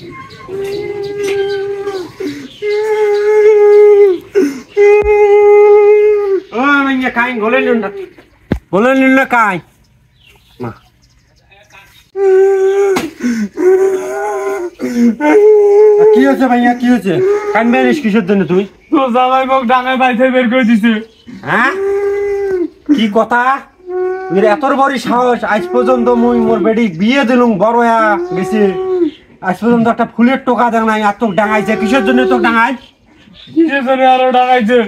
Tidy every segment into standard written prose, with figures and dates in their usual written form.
ও মাইয়া কাই গোলে নিন না কাই মা কি হচ্ছে ভাইয়া কি হচ্ছে কানবে না কিসের জন্য তুই তো জামাই মোক ডাঙায় বাইতে বের করে দিছে। হ্যাঁ কি কথা তুই এত বড় সাহস আজ পর্যন্ত মুই মোর বেডি বিয়ে দিলুম বড় হয়ে গেছে আজ পর্যন্ত একটা ফুলের টোকা দেখ নাই আর তোকে ডাঙাইছে কিসের জন্য তোকে ডাঙাই কিসের জন্য আরো ডাঙাইছে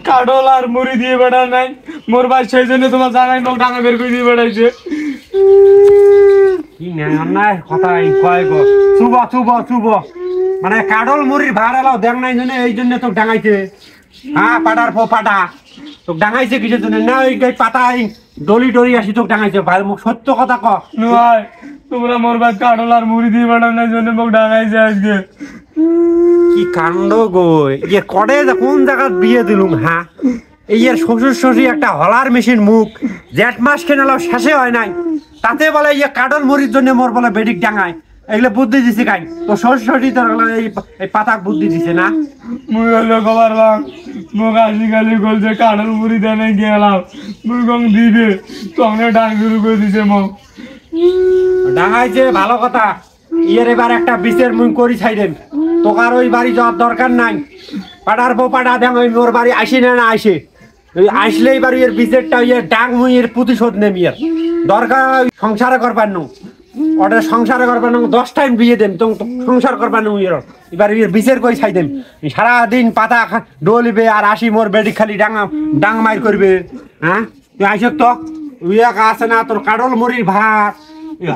কাঠল আর মুড়ি দিয়ে বেড়া নাই মোর ভাই সেই জন্য তোমার জামাই মোক ডাঙা বের করে দিয়ে বেড়াইছে। কি নাই কথা কয় গো চুব মানে কাডল মুড়ির ভাড় এলাও দেখ নাই জন্য এই জন্য তোকে ডাঙাইছে। হ্যাঁ পাটার পো পাটা তোকে ডাঙাইছে কিসের জন্য না ওই পাতা ডলি আসি তোকে ডাঙাইছে ভাই মুখ সত্য কথা ক ভাই তোমরা মোর ভাই কাঠল আর মুড়ি দিয়ে বেড়ানোর জন্য মোক ডাঙাইছে আজকে। কি কাণ্ড গো ইয়ে কড়ে কোন জায়গা বিয়ে দিলুম। হ্যাঁ এই এর শ্বশুর শ্বশুর একটা হলার মেশিন মুখ জেঠ মাস কেনালাও শেষে হয় নাই তাতে বলে ইয়ে কাডল মুড়ির জন্য মোর বলে বেডিক ডাঙায় এগুলো বুদ্ধি দিছে কাই তো শ্বশুর শ্বশুর তোর এই পাতাক বুদ্ধি দিছে না মুই হলো খবর বাং মোক আসি গালি বলছে কাঠল মুড়ি দেনে গেলাম মুই গং দিবে তখন ডাং শুরু করে দিছে মোক ডাঙাইছে ভালো কথা ইয়ের এবার একটা বিচের মুই করি ছাইদেন তোকার ওই বাড়ি যাওয়ার দরকার নাই পাড়ার বউ পাড়া দেখ ওই মোর বাড়ি আসি না আসে ওই আসলে এবার এর বিচেরটা ইয়ে ডাং মুই এর প্রতিশোধ নেম ইয়ের দরকার সংসারে করবার নু ওটা সংসারে করবার নু 10 টাইম বিয়ে দেন তো সংসার করবার নু ইয়ের এবার এর বিচের কই ছাইদেন সারাদিন পাতা ডলিবে আর আসি মোর বেডি খালি ডাং মাইর করবে। হ্যাঁ তুই আইস তো উইয়া আছে না তোর কাডল মুড়ির ভাত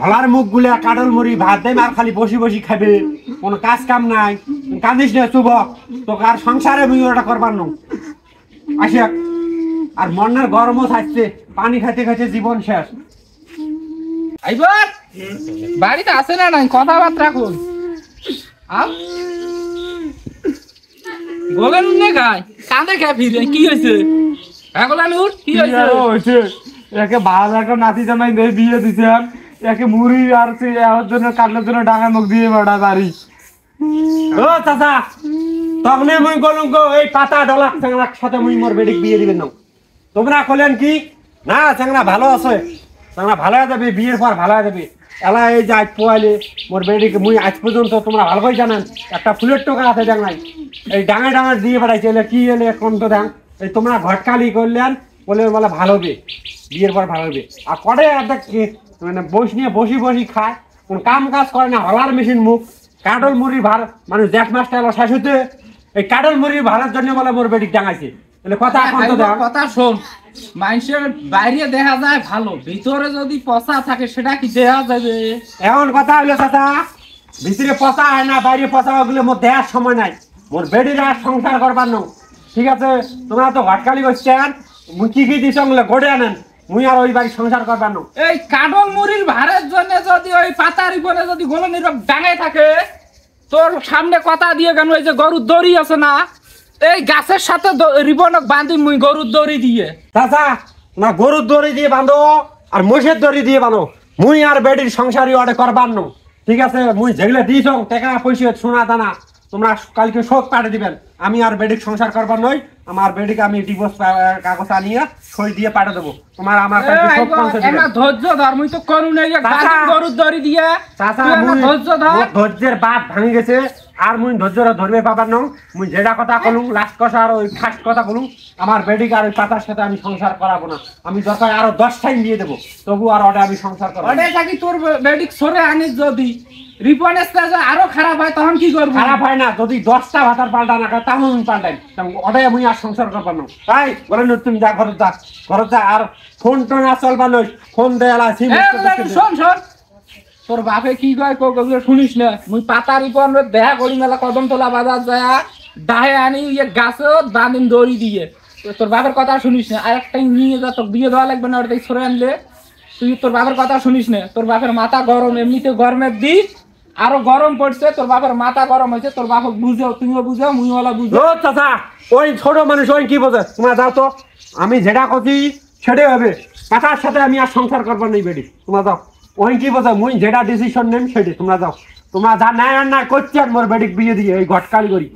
হলার মুখ গুলা কাডল মুড়ি ভাত দেয় আর খালি বসি খাবে কোনো কাজ কাম নাই কান্দিস না চুব তোকে আর সংসারে মুই ওটা করবার নু আসে আর মনের গরমও থাকছে পানি খাইতে খাইতে জীবন শেষ। আইবার বাড়িতে আসে না নাই কথাবার্তা কই গোলেন নে গায় কাঁদে খেয়ে ফিরে কি হয়েছে এখন আমি উঠ কি হয়েছে একে ভালো একটা নাতি জামাই দিয়ে বিয়ে দিছেন একে মুড়ি আর এর জন্য কাটলের জন্য ডাঙা মুখ দিয়ে বেড়া বাড়ি। ও চাচা তখন মুই গলুম গো এই পাতা ডলা চাংলার সাথে মুই মোর বেডিক বিয়ে দিবেন না তোমরা কলেন কি না চাংলা ভালো আছে চাংলা ভালো হয়ে যাবে বিয়ের পর ভালো হয়ে যাবে এলা এই যে আজ পোয়ালে মোর বেডিকে মুই আজ পর্যন্ত তোমরা ভালো করে জানেন একটা ফুলের টোকা আছে দেখ নাই এই ডাঙা দিয়ে বেড়াইছে এলে কি এলে কোন তো দেখ এই তোমরা ঘটকালি করলেন বলে বলে ভালো হবে বিয়ের পর ভালো হবে আর করে মানে বসি খায় কোন কাম কাজ করে না হলার মেশিন মুখ কাডল মুড়ির ভাড় মানে জ্যাঠ মাসটা এলো শেষ হতে এই কাডল মুড়ির ভাড়ার জন্য বলে মোর বেডিক ডাঙাইছে কথা কথা শোন মানুষের বাইরে দেখা যায় ভালো ভিতরে যদি পচা থাকে সেটা কি দেখা যাবে এমন কথা হইলো চাচা ভিতরে পচা হয় না বাইরে পচা ওগুলো মোর দেওয়ার সময় নাই মোর বেডির আর সংসার করবার নো ঠিক আছে তোমরা তো ঘটকালি করছেন মুই কি দিছ গড়ে আনেন মুই আর ওই বাড়ি সংসার করবার নো এই কাডল মুড়ির ভাড়ের জন্য যদি ওই পাতার উপরে যদি গোলনির ডাঙায় থাকে তোর সামনে কথা দিয়ে কেন ওই যে গরুর দড়ি আছে না এই গাছের সাথে রিবনক বাঁধি মুই গরুর দড়ি দিয়ে চাচা না গরুর দড়ি দিয়ে বাঁধো আর মোষের দড়ি দিয়ে বাঁধো মুই আর বেডির সংসারই ওটা করবার নো ঠিক আছে মুই যেগুলো দিয়েছ টাকা পয়সা সোনা দানা তোমরা কালকে শোক পাঠিয়ে দিবেন আমি আর বেডিক সংসার করবার নই আমার বেডিকে আমি ডিভোর্স কাগজ আনিয়ে সই দিয়ে পাঠিয়ে দেবো তোমার আমার কাছে শোক পৌঁছে দিবেন ধৈর্য ধর মুই তো করু নাই গরুর দড়ি দিয়ে চাচা ধৈর্য ধর ধৈর্যের বাদ ভাঙি গেছে আর মুই ধৈর্য ধরবে পাবার নং মুই যেটা কথা কলুম লাস্ট কথা আর ওই ফার্স্ট কথা কলুম আমার বেডিকে আর ওই পাতার সাথে আমি সংসার করাবো না আমি দরকার আরো 10 টাইম দিয়ে দেবো তবু আর ওটা আমি সংসার করবো ওটা থাকি তোর বেডিক সরে আনিস যদি রিপনের স্টেজে আরো খারাপ হয় তখন কি করবো খারাপ হয় না যদি 10টা ভাতার পাল্টা না তখন আমি পাল্টাই ওটাই আমি আর সংসার করবো না তাই বলেন তুমি যা ঘরে যা আর ফোন টোন আর চলবা নই ফোন দেয়ালা শোন তোর বাপে কি কয় কোকগুলো শুনিস না মুই পাতার রিপন দেখা করি মেলা কদমতলা বাজার যায় ডাহে আনি ইয়ে গাছে বাঁধিন দড়ি দিয়ে তোর বাপের কথা শুনিস না আর একটা নিয়ে যা তোর বিয়ে দেওয়া লাগবে না ওটাই সরে আনলে তুই তোর বাপের কথা শুনিস না তোর বাপের মাথা গরম এমনিতে গরমের দিন আরো গরম পড়ছে তোর বাপের মাথা গরম হয়েছে তোর বাপক বুঝাও তুমিও বুঝাও মুইওয়ালা বুঝো চাচা ওই ছোট মানুষ ওই কি বোঝে তোমরা যাও তো আমি যেটা করছি সেটাই হবে পাতার সাথে আমি আর সংসার করবার নেই বেডি তোমরা যাও ওই কি বোঝা মুই যেটা ডিসিশন নেম সেটি তোমরা যাও তোমার যা ন্যায় অন্যায় করছি আর মোর বেডিক বিয়ে দিয়ে এই ঘটকালি করি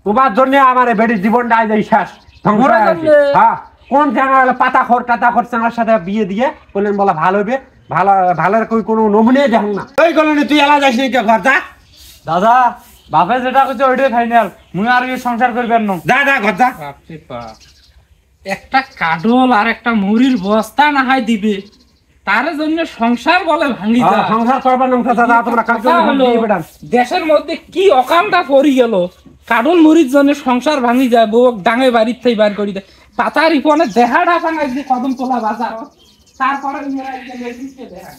তোমার জন্য আমার এই বেডির জীবনটা আজ এই শেষ ধ্বংস মোরা হয়ে গেছে। জন্যে? হ্যাঁ কোন জায়গা হলো পাতা খোর চাঙার সাথে বিয়ে দিয়ে বললেন বলা ভালো হবে ভালো ভালোর কোনো নমুনে দেখুন না ওই গলনি তুই এলা যাইস নি কে ঘর যা দাদা বাপে যেটা করছে ওইটাই ফাইনাল মুই আর এই সংসার করবেন না যা যা ঘর যা বাপরে বাপ। একটা কাডল আর একটা মুড়ির বস্তা না হয় দিবে তার জন্য সংসার বলে ভাঙি যায়। সংসার করবার নাম কথা যা তোমরা কালকে কথা হলো, বিয়ে বেটান দেশের মধ্যে কি অকামটা পড়ি গেল কাডল মুড়ির জন্য সংসার ভাঙি যায় বউ ডাঙে বাড়ির থেকে বার করি দেয় পাতার ইপনে দেহাটা ভাঙাই যে কদম তোলা বাজার তারপরে দেখা